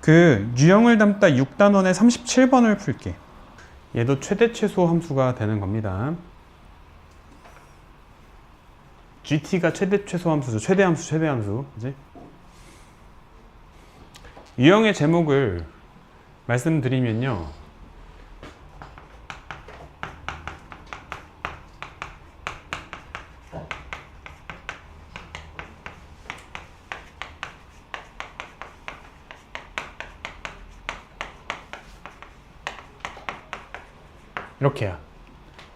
그 유형을 담다 6단원의 37번을 풀게. 얘도 최대 최소 함수가 되는 겁니다. GT가 최대 최소 함수죠. 최대 함수, 최대 함수. 그지? 유형의 제목을 말씀드리면요. 이렇게야.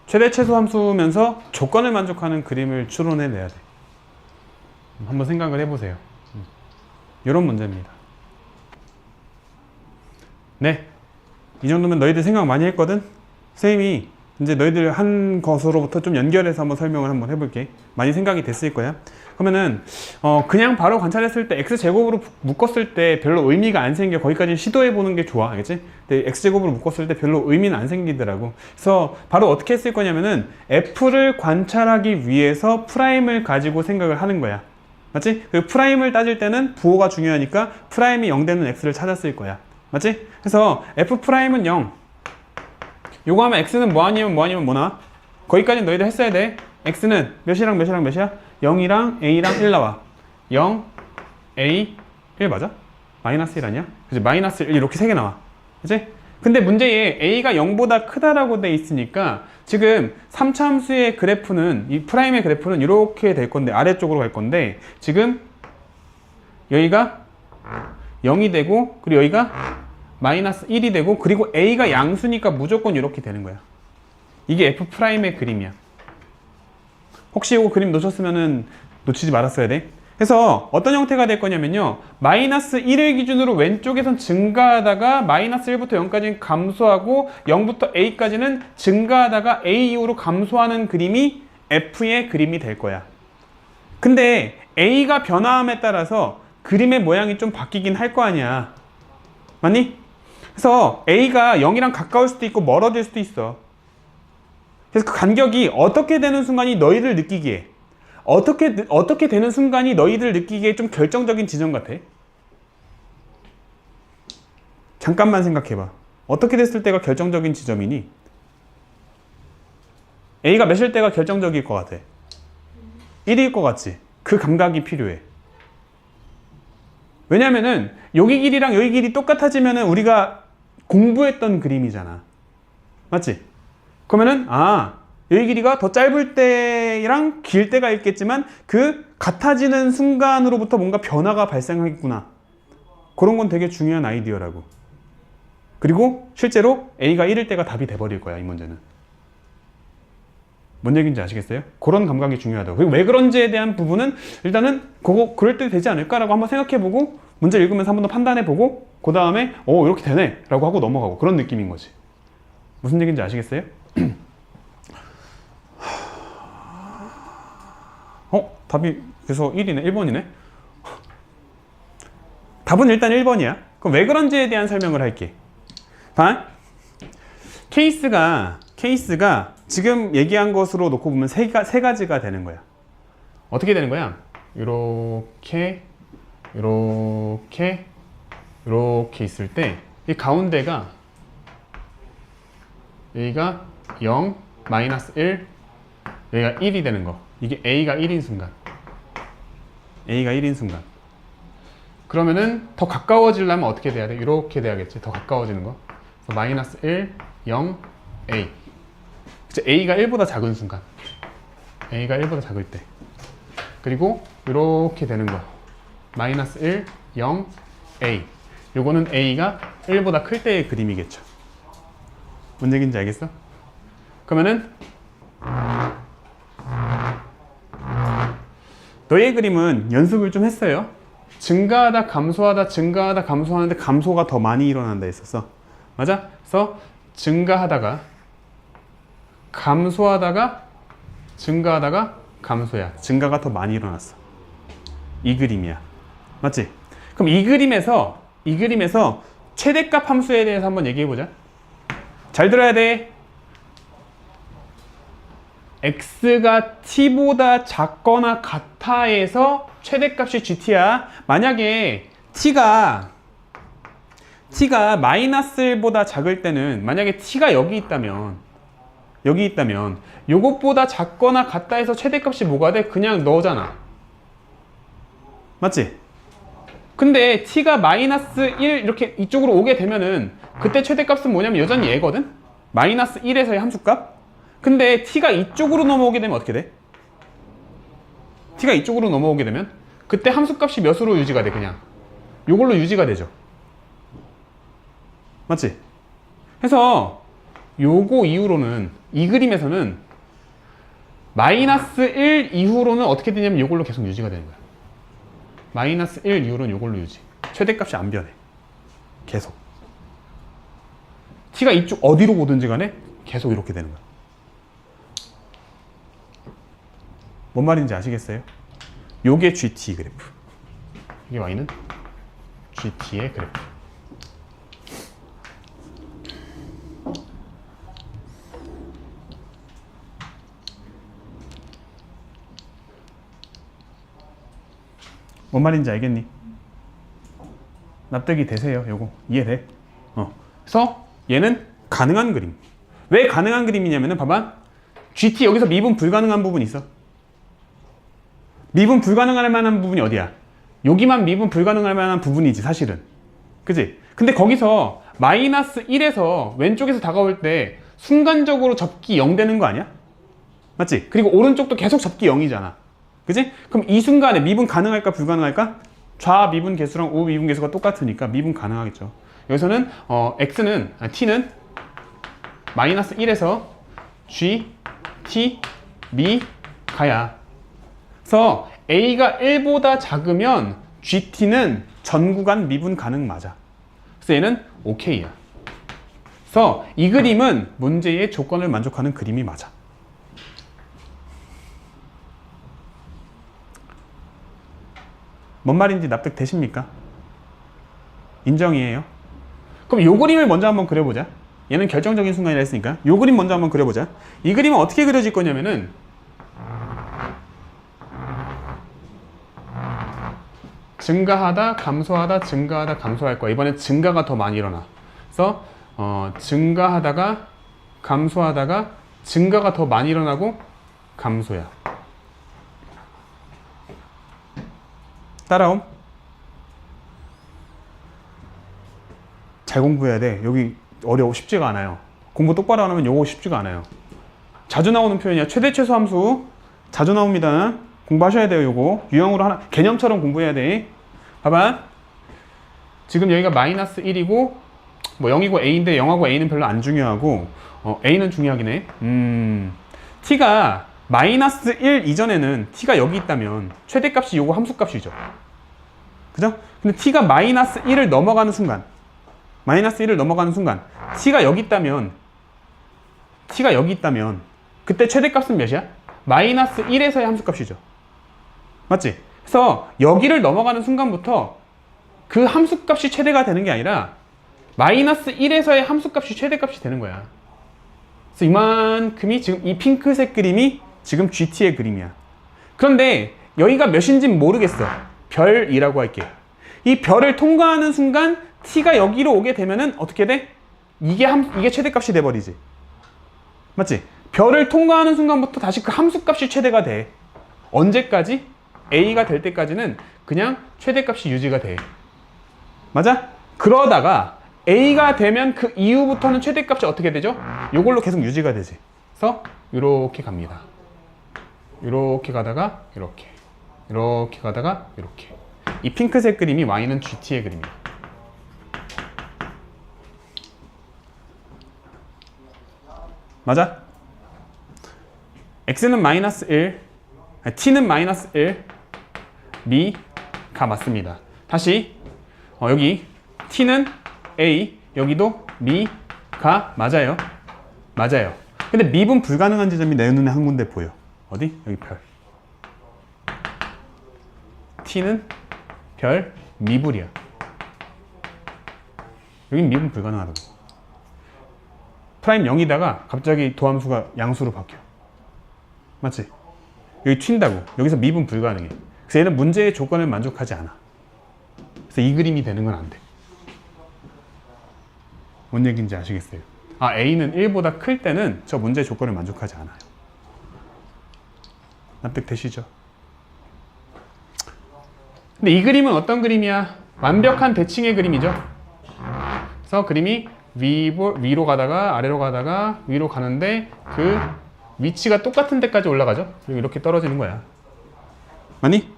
최대 최소 함수면서 조건을 만족하는 그림을 추론해내야 돼. 한번 생각을 해보세요. 이런 문제입니다. 네, 이 정도면 너희들 생각 많이 했거든? 선생님이 이제 너희들 한 것으로부터 좀 연결해서 한번 설명을 한번 해볼게. 많이 생각이 됐을 거야. 그러면은 그냥 바로 관찰했을 때 x제곱으로 묶었을 때 별로 의미가 안 생겨. 거기까지 시도해보는 게 좋아, 알겠지? 근데 x제곱으로 묶었을 때 별로 의미는 안 생기더라고. 그래서 바로 어떻게 했을 거냐면은 f를 관찰하기 위해서 프라임을 가지고 생각을 하는 거야. 맞지? 그 프라임을 따질 때는 부호가 중요하니까 프라임이 0 되는 x를 찾았을 거야. 맞지? 그래서 f'은 0. 요거 하면 x는 뭐 아니면 뭐 아니면 뭐 나와? 거기까지는 너희들 했어야 돼. x는 몇이랑 몇이랑 몇이야? 0이랑 a랑 1 나와. 0, a, 1 맞아? 마이너스 1 아니야? 그치? 마이너스 1 이렇게 3개 나와. 그치? 근데 문제에 a가 0보다 크다라고 돼 있으니까 지금 3차 함수의 그래프는, 이 프라임의 그래프는 이렇게 될 건데, 아래쪽으로 갈 건데, 지금 여기가 0이 되고, 그리고 여기가 마이너스 1이 되고, 그리고 a가 양수니까 무조건 이렇게 되는 거야. 이게 f'의 그림이야. 혹시 이거 그림 놓쳤으면은 놓치지 말았어야 돼. 그래서 어떤 형태가 될 거냐면요. 마이너스 1을 기준으로 왼쪽에선 증가하다가 마이너스 1부터 0까지는 감소하고 0부터 a까지는 증가하다가 a 이후로 감소하는 그림이 f의 그림이 될 거야. 근데 a가 변화함에 따라서 그림의 모양이 좀 바뀌긴 할 거 아니야. 맞니? 그래서 a가 0이랑 가까울 수도 있고 멀어질 수도 있어. 그래서 그 간격이 어떻게 되는 순간이 너희들 느끼기에, 어떻게 되는 순간이 너희들 느끼기에 좀 결정적인 지점 같아. 잠깐만 생각해봐. 어떻게 됐을 때가 결정적인 지점이니? a가 몇일 때가 결정적일 것 같아? 1일 것 같지? 그 감각이 필요해. 왜냐면은 여기 길이랑 여기 길이 똑같아지면은 우리가 공부했던 그림이잖아. 맞지? 그러면은 여기 길이가 더 짧을 때랑 길 때가 있겠지만 그 같아지는 순간으로부터 뭔가 변화가 발생하겠구나. 그런 건 되게 중요한 아이디어라고. 그리고 실제로 a가 1일 때가 답이 돼버릴 거야, 이 문제는. 뭔 얘기인지 아시겠어요? 그런 감각이 중요하다고. 그리고 왜 그런지에 대한 부분은 일단은 그거 그럴 때 되지 않을까라고 한번 생각해보고 문제 읽으면서 한번 더 판단해보고 그 다음에 이렇게 되네 라고 하고 넘어가고, 그런 느낌인 거지. 무슨 얘기인지 아시겠어요? 답이 그래서 1이네. 1번이네. 답은 일단 1번이야. 그럼 왜 그런지에 대한 설명을 할게. 봐. 케이스가 지금 얘기한 것으로 놓고 보면 세 가지가 되는 거야. 어떻게 되는 거야? 이렇게 있을 때 이 가운데가 여기가 0, 마이너스 1, 여기가 1이 되는 거. 이게 a가 1인 순간. 그러면은 더 가까워지려면 어떻게 돼야 돼? 이렇게 돼야겠지. 더 가까워지는 거. 그래서 마이너스 1, 0, a. 그치? a가 1보다 작은 순간. a가 1보다 작을 때. 그리고 이렇게 되는 거. 마이너스 1, 0, a. 요거는 a가 1보다 클 때의 그림이겠죠. 뭔 얘기인지 알겠어? 그러면은 너의 그림은 연습을 좀 했어요. 증가하다 감소하다 증가하다 감소하는데 감소가 더 많이 일어난다 했었어. 맞아? 그래서 증가하다가 감소하다가 증가하다가 감소야. 증가가 더 많이 일어났어. 이 그림이야. 맞지? 그럼 이 그림에서 최대값 함수에 대해서 한번 얘기해보자. 잘 들어야 돼. x가 t보다 작거나 같아에서 최대값이 gt야. 만약에 t가 t가 마이너스 1보다 작을 때는 만약에 t가 여기 있다면 요것보다 작거나 같다 해서 최대값이 뭐가 돼? 그냥 너잖아. 맞지? 근데 t가 마이너스 1 이렇게 이쪽으로 오게 되면은 그때 최대값은 뭐냐면 여전히 얘거든? 마이너스 1에서의 함수값? 근데 t가 이쪽으로 넘어오게 되면 어떻게 돼? t가 이쪽으로 넘어오게 되면 그때 함수값이 몇으로 유지가 돼? 그냥 요걸로 유지가 되죠. 맞지? 그래서 요거 이후로는 이 그림에서는 마이너스 1 이후로는 어떻게 되냐면 요걸로 계속 유지가 되는 거야. 마이너스 1 이후로는 요걸로 유지. 최대값이 안 변해. 계속. t가 이쪽 어디로 오든지 간에 계속 이렇게 되는 거야. 뭔 말인지 아시겠어요? 요게 GT 그래프. 이게 y는 GT의 그래프. 뭔 말인지 알겠니? 납득이 되세요? 요거 이해돼? 그래서 얘는 가능한 그림. 왜 가능한 그림이냐면은 봐봐. GT 여기서 미분 불가능한 부분이 있어. 미분 불가능할 만한 부분이 어디야? 여기만 미분 불가능할 만한 부분이지 사실은. 그지? 근데 거기서 마이너스 1에서 왼쪽에서 다가올 때 순간적으로 접기 0 되는 거 아니야? 맞지? 그리고 오른쪽도 계속 접기 0이잖아. 그지? 그럼 이 순간에 미분 가능할까 불가능할까? 좌 미분 계수랑 우 미분 계수가 똑같으니까 미분 가능하겠죠. 여기서는 t는 마이너스 1에서 g, t, 미, 가야. 그래서 a가 1보다 작으면 gt는 전 구간 미분 가능 맞아. 그래서 얘는 OK야. 그래서 이 그림은 문제의 조건을 만족하는 그림이 맞아. 뭔 말인지 납득되십니까? 인정이에요. 그럼 요 그림을 먼저 한번 그려보자. 얘는 결정적인 순간이라 했으니까 요 그림 먼저 한번 그려보자. 이 그림은 어떻게 그려질 거냐면은 증가하다 감소하다 증가하다 감소할 거야. 이번엔 증가가 더 많이 일어나. 그래서 증가하다가 감소하다가 증가가 더 많이 일어나고 감소야. 따라옴? 잘 공부해야 돼. 여기 어려워. 쉽지가 않아요. 공부 똑바로 안 하면 요거 쉽지가 않아요. 자주 나오는 표현이야. 최대 최소 함수 자주 나옵니다. 공부하셔야 돼요. 요거 유형으로 하나 개념처럼 공부해야 돼. 봐봐. 지금 여기가 마이너스 1이고 뭐 0이고 a인데 0하고 a는 별로 안 중요하고 a는 중요하긴 해. t가 마이너스 1 이전에는 t가 여기 있다면 최대값이 요거 함수값이죠. 그죠? 근데 t가 마이너스 1을 넘어가는 순간 t가 여기 있다면 그때 최대값은 몇이야? 마이너스 1에서의 함수값이죠. 맞지? 그래서 여기를 넘어가는 순간부터 그 함수값이 최대가 되는 게 아니라 마이너스 1에서의 함수값이 최대값이 되는 거야. 그래서 이만큼이 지금 이 핑크색 그림이 지금 GT의 그림이야. 그런데 여기가 몇인지는 모르겠어. 별이라고 할게. 이 별을 통과하는 순간 t가 여기로 오게 되면은 어떻게 돼? 이게 최대값이 돼버리지. 맞지? 별을 통과하는 순간부터 다시 그 함수값이 최대가 돼. 언제까지? a가 될 때까지는 그냥 최대값이 유지가 돼. 맞아? 그러다가 a가 되면 그 이후부터는 최대값이 어떻게 되죠? 요걸로 계속 유지가 되지. 그래서 이렇게 갑니다. 이렇게 가다가 이렇게 가다가 이렇게. 이 핑크색 그림이 y는 GT의 그림이야. 맞아? x는 마이너스 1, t는 마이너스 1, 미가 맞습니다. 다시 여기 t는 a, 여기도 미가 맞아요. 맞아요. 근데 미분 불가능한 지점이 내 눈에 한 군데 보여. 어디? 여기 별. t는 별 미불이야. 여긴 미분 불가능하다고. 프라임 0이다가 갑자기 도함수가 양수로 바뀌어. 맞지? 여기 튄다고. 여기서 미분 불가능해. 그래서 얘는 문제의 조건을 만족하지 않아. 그래서 이 그림이 되는 건 안 돼. 뭔 얘기인지 아시겠어요? 아, a는 1보다 클 때는 저 문제의 조건을 만족하지 않아요. 납득되시죠? 근데 이 그림은 어떤 그림이야? 완벽한 대칭의 그림이죠. 그래서 그림이 위로 가다가 아래로 가다가 위로 가는데 그 위치가 똑같은 데까지 올라가죠. 그리고 이렇게 떨어지는 거야. 맞니?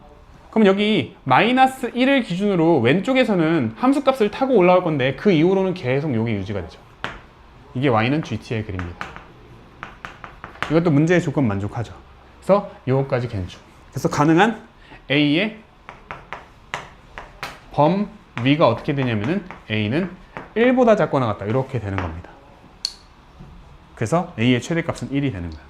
그럼 여기 마이너스 1을 기준으로 왼쪽에서는 함수값을 타고 올라올 건데 그 이후로는 계속 여기 유지가 되죠. 이게 y는 gt의 그림입니다. 이것도 문제의 조건 만족하죠. 그래서 이거까지 괜찮죠. 그래서 가능한 a의 범위가 어떻게 되냐면은 a는 1보다 작거나 같다 이렇게 되는 겁니다. 그래서 a의 최대값은 1이 되는 거야.